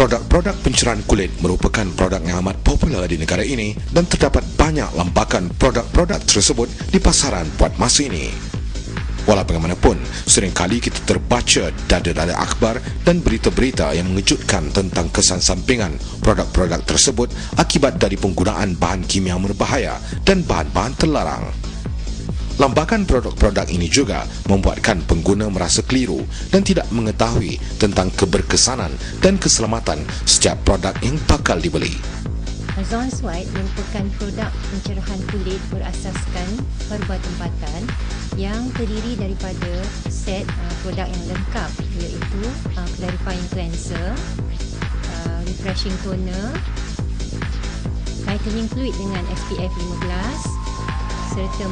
Produk-produk pencerahan kulit merupakan produk yang amat popular di negara ini dan terdapat banyak lambakan produk-produk tersebut di pasaran buat masa ini. Walau bagaimanapun, seringkali kita terbaca dada-dada akhbar dan berita-berita yang mengejutkan tentang kesan sampingan produk-produk tersebut akibat dari penggunaan bahan kimia berbahaya dan bahan-bahan terlarang. Lambakan produk-produk ini juga membuatkan pengguna merasa keliru dan tidak mengetahui tentang keberkesanan dan keselamatan setiap produk yang bakal dibeli. Zones White merupakan produk pencerahan kulit berasaskan herba tempatan yang terdiri daripada set produk yang lengkap, iaitu clarifying cleanser, refreshing toner, tightening fluid dengan SPF 15 serta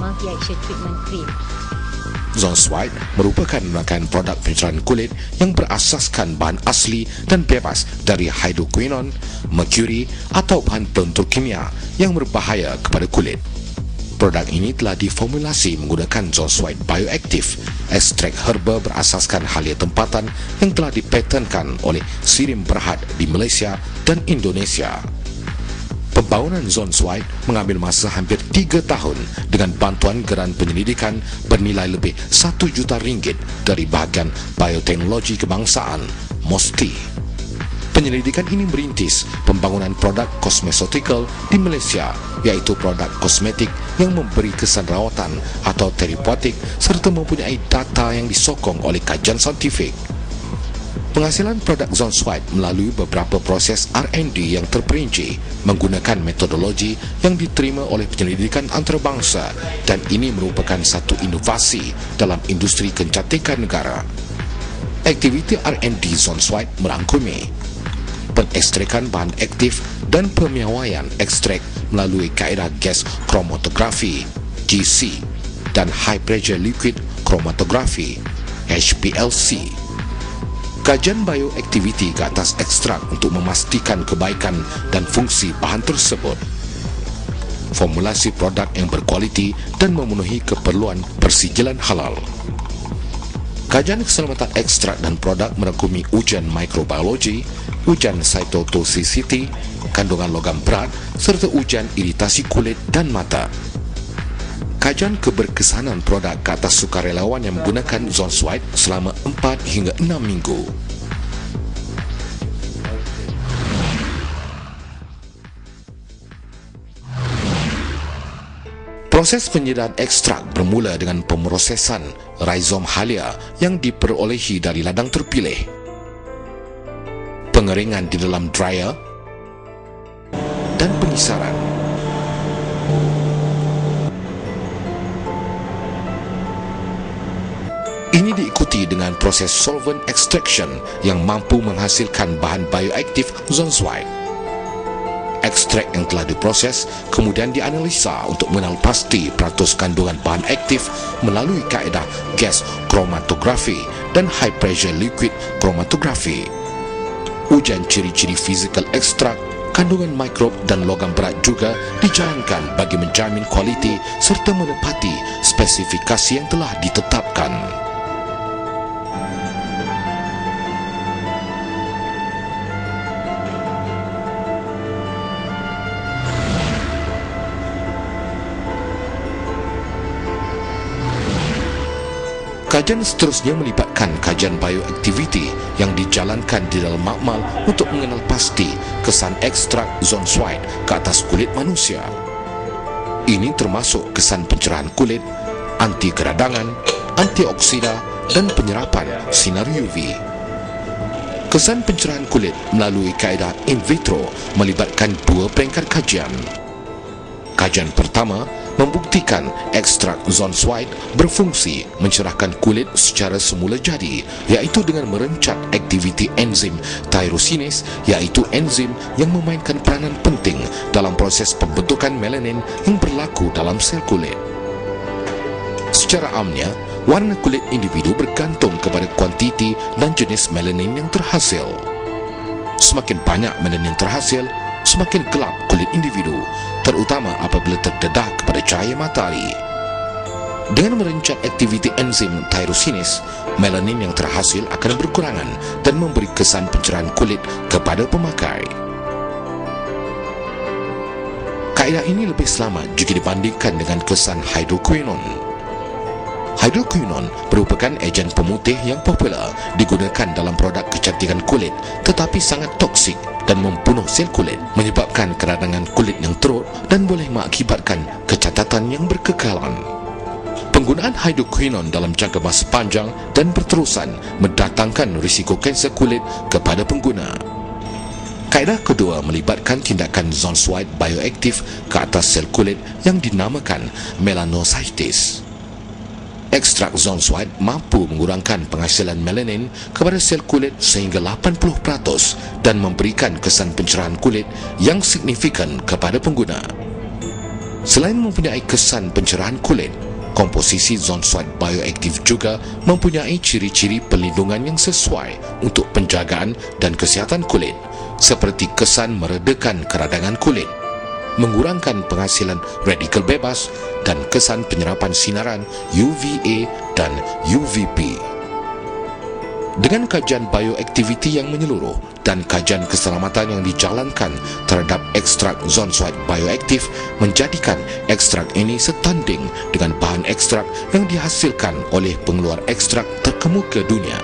multi-action treatment cream. Zones White merupakan rangkaian produk pencerahan kulit yang berasaskan bahan asli dan bebas dari hydroquinone, merkuri atau bahan pelentur kimia yang berbahaya kepada kulit. Produk ini telah diformulasi menggunakan Zones White Bioactive, ekstrak herba berasaskan halia tempatan yang telah dipatenkan oleh Sirim Berhad di Malaysia dan Indonesia. Pembangunan Zones White mengambil masa hampir 3 tahun dengan bantuan geran penyelidikan bernilai lebih RM1 juta dari bahagian Bioteknologi Kebangsaan, MOSTI. Penyelidikan ini merintis pembangunan produk kosmetikal di Malaysia, iaitu produk kosmetik yang memberi kesan rawatan atau terapeutik serta mempunyai data yang disokong oleh kajian saintifik. Penghasilan produk Zones White melalui beberapa proses R&D yang terperinci menggunakan metodologi yang diterima oleh penyelidikan antarabangsa, dan ini merupakan satu inovasi dalam industri kecantikan negara. Aktiviti R&D Zones White merangkumi pengekstrakan bahan aktif dan pemiawaian ekstrak melalui kaedah gas kromatografi GC dan high pressure liquid chromatography HPLC. Kajian bioaktiviti ke atas ekstrak untuk memastikan kebaikan dan fungsi bahan tersebut. Formulasi produk yang berkualiti dan memenuhi keperluan persijilan halal. Kajian keselamatan ekstrak dan produk merangkumi ujian mikrobiologi, ujian cytotoxicity, kandungan logam berat serta ujian iritasi kulit dan mata. Kajian keberkesanan produk ke atas sukarelawan yang menggunakan Zones White selama 4 hingga 6 minggu. Proses penyediaan ekstrak bermula dengan pemrosesan rhizome halia yang diperolehi dari ladang terpilih, pengeringan di dalam dryer, dan pengisaran. Ini diikuti dengan proses solvent extraction yang mampu menghasilkan bahan bioaktif Zones White. Ekstrak yang telah diproses kemudian dianalisa untuk mengenal pasti peratus kandungan bahan aktif melalui kaedah gas kromatografi dan high pressure liquid chromatography. Ujian ciri-ciri fizikal ekstrak, kandungan mikrob dan logam berat juga dijalankan bagi menjamin kualiti serta menepati spesifikasi yang telah ditetapkan. Kajian seterusnya melibatkan kajian bioaktiviti yang dijalankan di dalam makmal untuk mengenal pasti kesan ekstrak Zones White ke atas kulit manusia. Ini termasuk kesan pencerahan kulit, anti keradangan, antioksida dan penyerapan sinar UV. Kesan pencerahan kulit melalui kaedah in vitro melibatkan 2 peringkat kajian. Kajian pertama membuktikan ekstrak Zones White berfungsi mencerahkan kulit secara semula jadi, iaitu dengan merencat aktiviti enzim tyrosinase, iaitu enzim yang memainkan peranan penting dalam proses pembentukan melanin yang berlaku dalam sel kulit. Secara amnya, warna kulit individu bergantung kepada kuantiti dan jenis melanin yang terhasil. Semakin banyak melanin terhasil, semakin gelap kulit individu, terutama apabila terdedah kepada cahaya matahari. Dengan merencang aktiviti enzim tyrosinis, melanin yang terhasil akan berkurangan dan memberi kesan pencerahan kulit kepada pemakai. Kaedah ini lebih selamat jika dibandingkan dengan kesan hidroquinone. Hidroquinone merupakan ejen pemutih yang popular digunakan dalam produk kecantikan kulit tetapi sangat toksik dan membunuh sel kulit, menyebabkan keradangan kulit yang teruk dan boleh mengakibatkan kecacatan yang berkekalan. Penggunaan hidroquinone dalam jangka masa panjang dan berterusan mendatangkan risiko kanser kulit kepada pengguna. Kaedah kedua melibatkan tindakan Zonswide bioaktif ke atas sel kulit yang dinamakan melanocytes. Ekstrak Zonswide mampu mengurangkan penghasilan melanin kepada sel kulit sehingga 80% dan memberikan kesan pencerahan kulit yang signifikan kepada pengguna. Selain mempunyai kesan pencerahan kulit, komposisi Zonswide bioaktif juga mempunyai ciri-ciri perlindungan yang sesuai untuk penjagaan dan kesihatan kulit, seperti kesan meredakan keradangan kulit, mengurangkan penghasilan radikal bebas dan kesan penyerapan sinaran UVA dan UVB. Dengan kajian bioaktiviti yang menyeluruh dan kajian keselamatan yang dijalankan terhadap ekstrak Zonswide bioaktif menjadikan ekstrak ini setanding dengan bahan ekstrak yang dihasilkan oleh pengeluar ekstrak terkemuka dunia.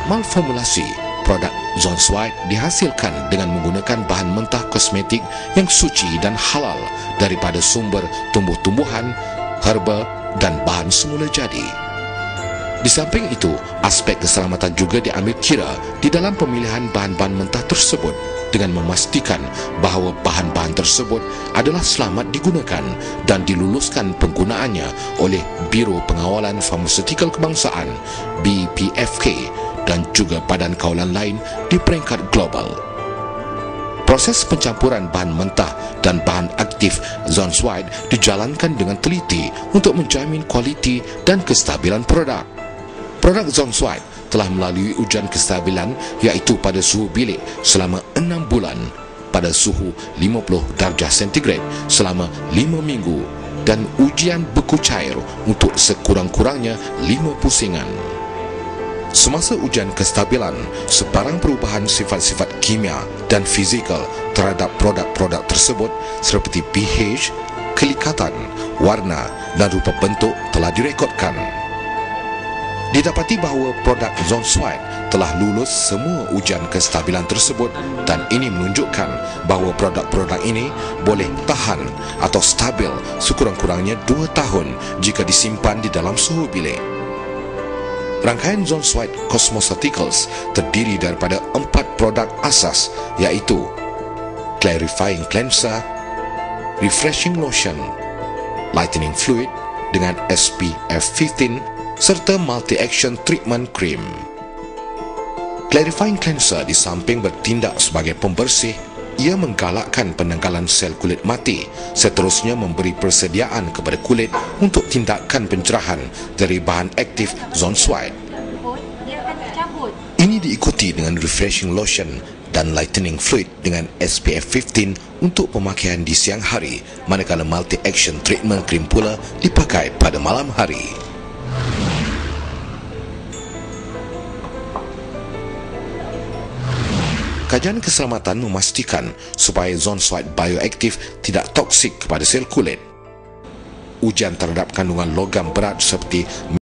Malformulasi produk Zonswide dihasilkan dengan menggunakan bahan mentah kosmetik yang suci dan halal daripada sumber tumbuh-tumbuhan, herba dan bahan semula jadi. Di samping itu, aspek keselamatan juga diambil kira di dalam pemilihan bahan-bahan mentah tersebut dengan memastikan bahawa bahan-bahan tersebut adalah selamat digunakan dan diluluskan penggunaannya oleh Biro Pengawalan Farmaseutikal Kebangsaan BPFK dan juga badan kawalan lain di peringkat global. Proses pencampuran bahan mentah dan bahan aktif Zonswide dijalankan dengan teliti untuk menjamin kualiti dan kestabilan produk. Produk Zonswide telah melalui ujian kestabilan iaitu pada suhu bilik selama 6 bulan, pada suhu 50 darjah sentigrad selama 5 minggu dan ujian beku cair untuk sekurang-kurangnya 5 pusingan. Semasa ujian kestabilan, sebarang perubahan sifat-sifat kimia dan fizikal terhadap produk-produk tersebut seperti pH, kelikatan, warna dan rupa bentuk telah direkodkan. Didapati bahawa produk Zonswide telah lulus semua ujian kestabilan tersebut dan ini menunjukkan bahawa produk-produk ini boleh tahan atau stabil sekurang-kurangnya 2 tahun jika disimpan di dalam suhu bilik. Rangkaian Zonswide Cosmeceuticals terdiri daripada 4 produk asas iaitu Clarifying Cleanser, Refreshing Lotion, Lightening Fluid dengan SPF 15 serta Multi-Action Treatment Cream. Clarifying Cleanser di samping bertindak sebagai pembersih, ia menggalakkan penanggalan sel kulit mati, seterusnya memberi persediaan kepada kulit untuk tindakan pencerahan dari bahan aktif Zonswide. Ini diikuti dengan Refreshing Lotion dan Lightening Fluid dengan SPF 15 untuk pemakaian di siang hari, manakala Multi-Action Treatment Cream pula dipakai pada malam hari. Kajian keselamatan memastikan supaya Zonswide bioaktif tidak toksik kepada sel kulit. Ujian terhadap kandungan logam berat seperti